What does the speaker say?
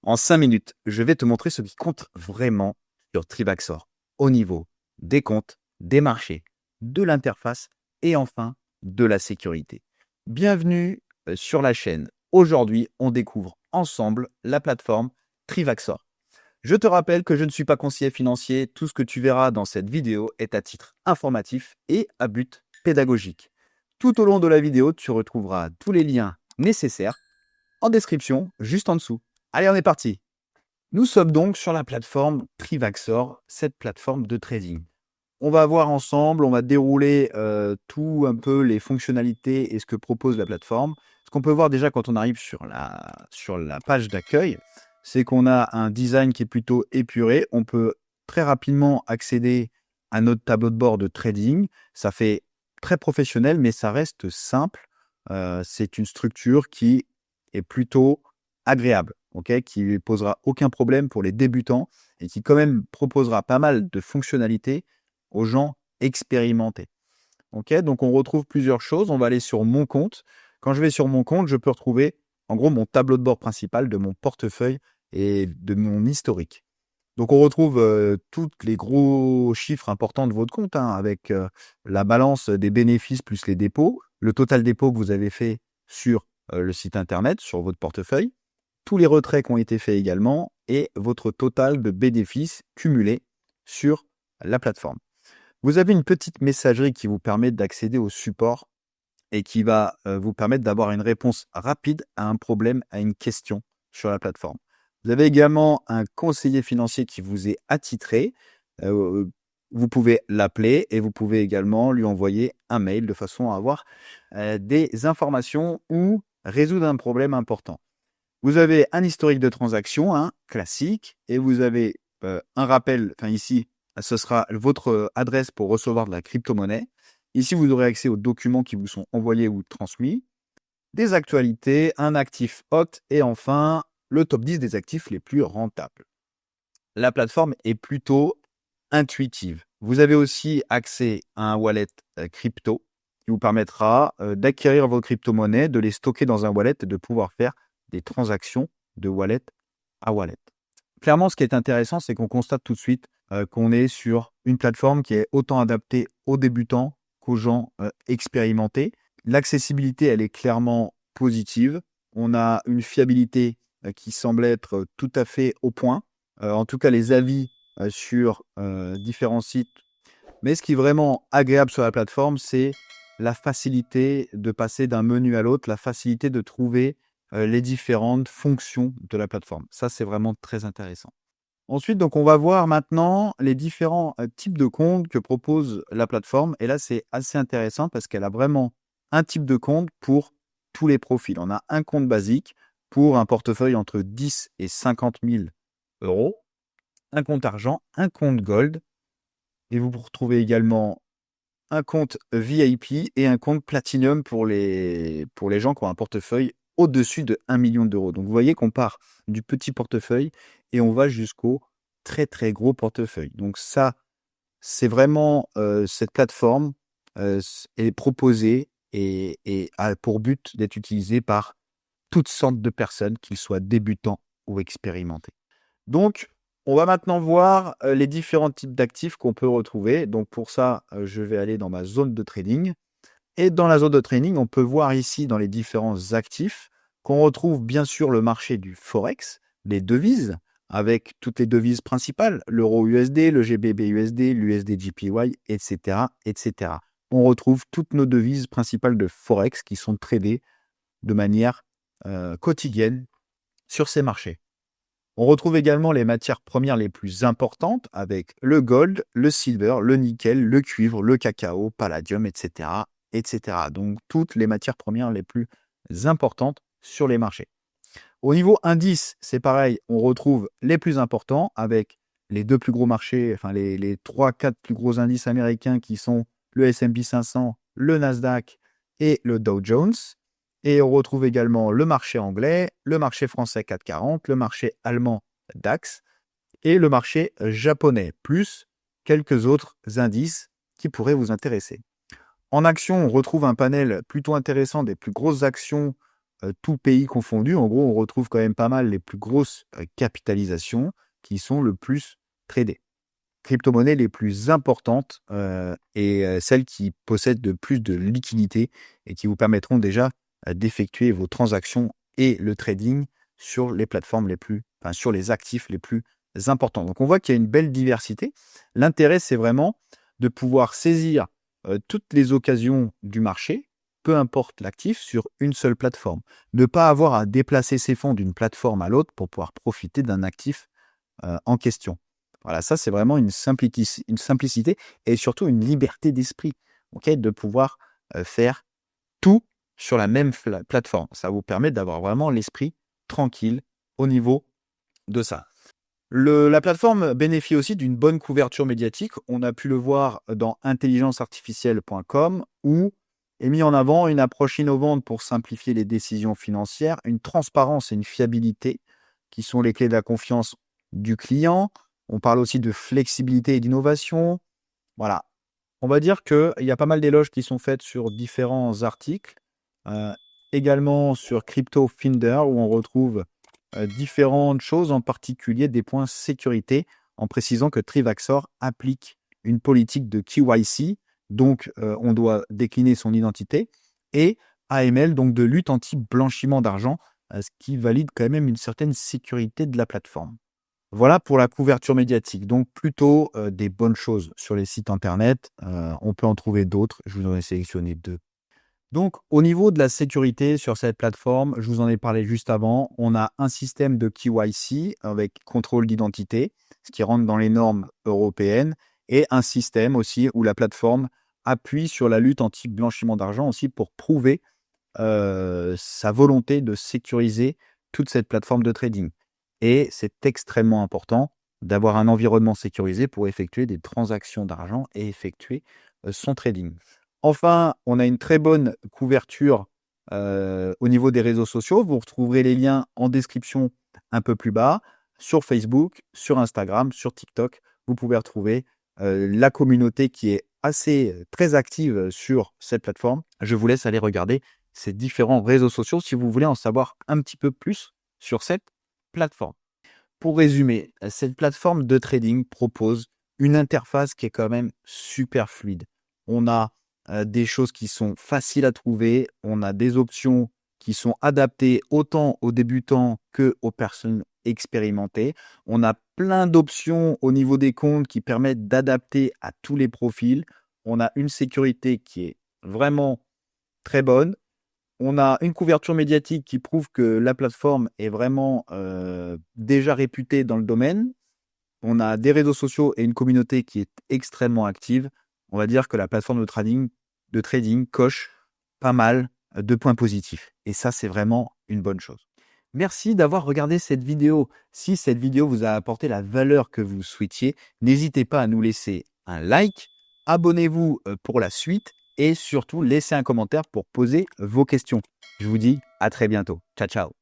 En 5 minutes, je vais te montrer ce qui compte vraiment sur Trivaxor au niveau des comptes, des marchés, de l'interface et enfin de la sécurité. Bienvenue sur la chaîne. Aujourd'hui, on découvre ensemble la plateforme Trivaxor. Je te rappelle que je ne suis pas conseiller financier. Tout ce que tu verras dans cette vidéo est à titre informatif et à but pédagogique. Tout au long de la vidéo, tu retrouveras tous les liens nécessaires en description, juste en dessous. Allez, on est parti. Nous sommes donc sur la plateforme Trivaxor, cette plateforme de trading. On va voir ensemble, on va dérouler tout un peu les fonctionnalités et ce que propose la plateforme. Ce qu'on peut voir déjà quand on arrive sur la page d'accueil, c'est qu'on a un design qui est plutôt épuré. On peut très rapidement accéder à notre tableau de bord de trading. Ça fait très professionnel, mais ça reste simple. C'est une structure qui est plutôt agréable, qui ne posera aucun problème pour les débutants et qui quand même proposera pas mal de fonctionnalités aux gens expérimentés. Donc on retrouve plusieurs choses. On va aller sur mon compte. Quand je vais sur mon compte, je peux retrouver en gros mon tableau de bord principal de mon portefeuille et de mon historique. Donc on retrouve tous les gros chiffres importants de votre compte, avec la balance des bénéfices plus les dépôts, le total dépôt que vous avez fait sur le site internet, sur votre portefeuille, tous les retraits qui ont été faits également et votre total de bénéfices cumulés sur la plateforme. Vous avez une petite messagerie qui vous permet d'accéder au support et qui va vous permettre d'avoir une réponse rapide à un problème, à une question sur la plateforme. Vous avez également un conseiller financier qui vous est attitré. Vous pouvez l'appeler et vous pouvez également lui envoyer un mail de façon à avoir des informations ou résoudre un problème important. Vous avez un historique de transactions classique et vous avez un rappel, ici, ce sera votre adresse pour recevoir de la crypto-monnaie. Ici, vous aurez accès aux documents qui vous sont envoyés ou transmis, des actualités, un actif hot et enfin, le top 10 des actifs les plus rentables. La plateforme est plutôt intuitive. Vous avez aussi accès à un wallet crypto qui vous permettra d'acquérir vos crypto-monnaies, de les stocker dans un wallet et de pouvoir faire des transactions de wallet à wallet. Clairement, ce qui est intéressant, c'est qu'on constate tout de suite qu'on est sur une plateforme qui est autant adaptée aux débutants qu'aux gens expérimentés. L'accessibilité, elle est clairement positive. On a une fiabilité qui semble être tout à fait au point. En tout cas, les avis sur différents sites. Mais ce qui est vraiment agréable sur la plateforme, c'est la facilité de passer d'un menu à l'autre, la facilité de trouver les différentes fonctions de la plateforme. Ça, c'est vraiment très intéressant. Ensuite, donc, on va voir maintenant les différents types de comptes que propose la plateforme. Et là, c'est assez intéressant parce qu'elle a vraiment un type de compte pour tous les profils. On a un compte basique pour un portefeuille entre 10 et 50 000 euros, un compte argent, un compte gold. Et vous retrouvez également un compte VIP et un compte Platinum pour les gens qui ont un portefeuille au-dessus de 1 million d'euros. Donc, vous voyez qu'on part du petit portefeuille et on va jusqu'au très, très gros portefeuille. Donc, ça, c'est vraiment cette plateforme est proposée et a pour but d'être utilisée par toutes sortes de personnes, qu'ils soient débutants ou expérimentés. Donc, on va maintenant voir les différents types d'actifs qu'on peut retrouver. Donc, pour ça, je vais aller dans ma zone de trading. Et dans la zone de trading, on peut voir ici dans les différents actifs qu'on retrouve bien sûr le marché du Forex, les devises, avec toutes les devises principales, l'euro USD, le GBP USD, l'USD JPY, etc., etc. On retrouve toutes nos devises principales de Forex qui sont tradées de manière quotidienne sur ces marchés. On retrouve également les matières premières les plus importantes avec le gold, le silver, le nickel, le cuivre, le cacao, palladium, etc., etc. Donc, toutes les matières premières les plus importantes sur les marchés. Au niveau indice, c'est pareil, on retrouve les plus importants avec les deux plus gros marchés, les 3-4 plus gros indices américains qui sont le S&P 500, le Nasdaq et le Dow Jones. Et on retrouve également le marché anglais, le marché français CAC 40, le marché allemand DAX et le marché japonais, plus quelques autres indices qui pourraient vous intéresser. En action, on retrouve un panel plutôt intéressant des plus grosses actions tout pays confondu. En gros, on retrouve quand même pas mal les plus grosses capitalisations qui sont le plus tradées. Crypto-monnaies les plus importantes et celles qui possèdent de plus de liquidités et qui vous permettront déjà d'effectuer vos transactions et le trading sur les plateformes sur les actifs les plus importants. Donc, on voit qu'il y a une belle diversité. L'intérêt, c'est vraiment de pouvoir saisir toutes les occasions du marché, peu importe l'actif, sur une seule plateforme. Ne pas avoir à déplacer ses fonds d'une plateforme à l'autre pour pouvoir profiter d'un actif en question. Voilà, ça, c'est vraiment une simplicité et surtout une liberté d'esprit, de pouvoir faire tout sur la même plateforme. Ça vous permet d'avoir vraiment l'esprit tranquille au niveau de ça. La plateforme bénéficie aussi d'une bonne couverture médiatique. On a pu le voir dans intelligenceartificielle.com où est mis en avant une approche innovante pour simplifier les décisions financières, une transparence et une fiabilité qui sont les clés de la confiance du client. On parle aussi de flexibilité et d'innovation. Voilà. On va dire qu'il y a pas mal d'éloges qui sont faites sur différents articles. Également sur Crypto Finder où on retrouve différentes choses, en particulier des points sécurité, en précisant que Trivaxor applique une politique de KYC, donc on doit décliner son identité, et AML, donc de lutte anti-blanchiment d'argent, ce qui valide quand même une certaine sécurité de la plateforme. Voilà pour la couverture médiatique, donc plutôt des bonnes choses sur les sites internet. On peut en trouver d'autres, je vous en ai sélectionné 2. Donc, au niveau de la sécurité sur cette plateforme, je vous en ai parlé juste avant, on a un système de KYC avec contrôle d'identité, ce qui rentre dans les normes européennes, et un système aussi où la plateforme appuie sur la lutte anti-blanchiment d'argent aussi pour prouver sa volonté de sécuriser toute cette plateforme de trading. Et c'est extrêmement important d'avoir un environnement sécurisé pour effectuer des transactions d'argent et effectuer son trading. Enfin, on a une très bonne couverture au niveau des réseaux sociaux. Vous retrouverez les liens en description un peu plus bas, sur Facebook, sur Instagram, sur TikTok. Vous pouvez retrouver la communauté qui est très active sur cette plateforme. Je vous laisse aller regarder ces différents réseaux sociaux si vous voulez en savoir un petit peu plus sur cette plateforme. Pour résumer, cette plateforme de trading propose une interface qui est quand même super fluide. On a des choses qui sont faciles à trouver, on a des options qui sont adaptées autant aux débutants qu'aux personnes expérimentées. On a plein d'options au niveau des comptes qui permettent d'adapter à tous les profils. On a une sécurité qui est vraiment très bonne. On a une couverture médiatique qui prouve que la plateforme est vraiment déjà réputée dans le domaine. On a des réseaux sociaux et une communauté qui est extrêmement active. On va dire que la plateforme de trading coche pas mal de points positifs. Et ça, c'est vraiment une bonne chose. Merci d'avoir regardé cette vidéo. Si cette vidéo vous a apporté la valeur que vous souhaitiez, n'hésitez pas à nous laisser un like, abonnez-vous pour la suite et surtout laissez un commentaire pour poser vos questions. Je vous dis à très bientôt. Ciao, ciao.